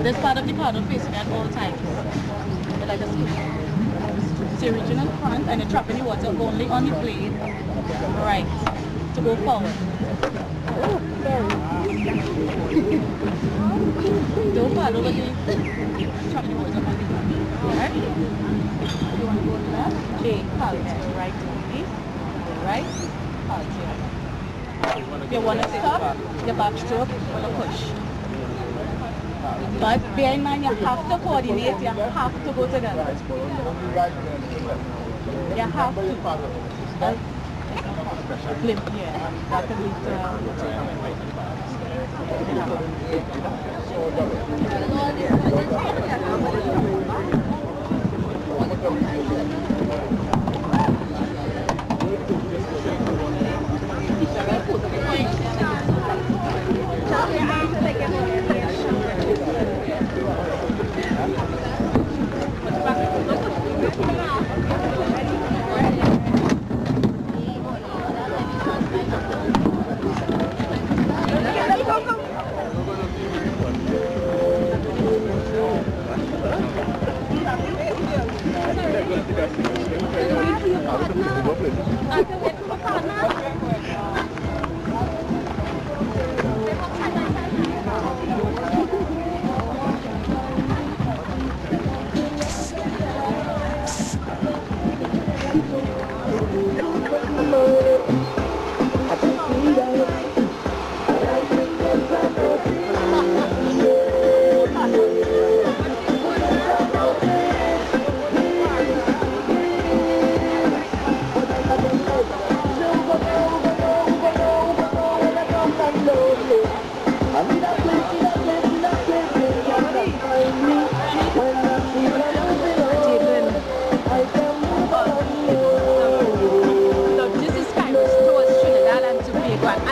This part of the paddle facing at all times. You like a scoop. So you're reaching in front and you're trapping the water only on the blade. Right. To go forward. Oh, sorry. Don't paddle with the trap the water on the blade. Alright? You want to go left? J, halt. Right only. Right. Halt here. If you want to stop, your backstroke will push. But bear in mind, you have to coordinate, you have to go together. You have to. Flip, yeah. That can lead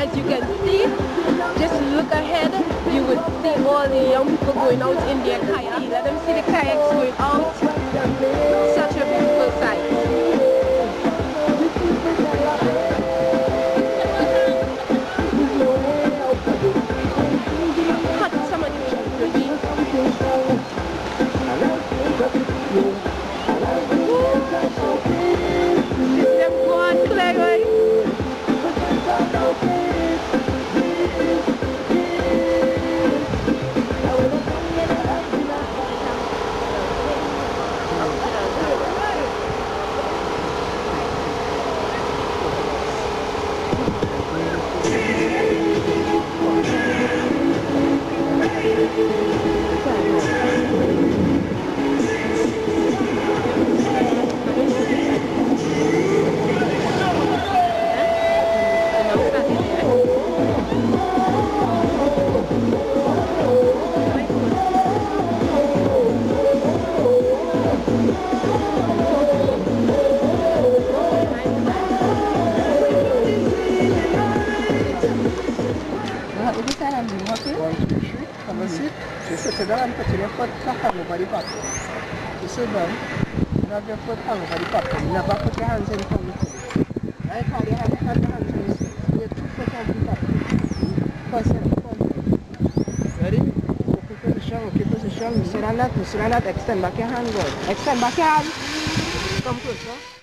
As you can see, just look ahead, you would see all the young people going out in their kayak. Let them see the kayaks going out. Such a beautiful sight. But some of them go on play, right? You sit down and put your foot hang over the bottom. You sit down, you have your foot hang over the bottom. You never put your hands in front of you. Right now you have your hands on the seat. You have 2 foot on the bottom. First and front. Ready? Okay, position. You sit on that, extend back your hand, go. Extend back your hand. Come closer.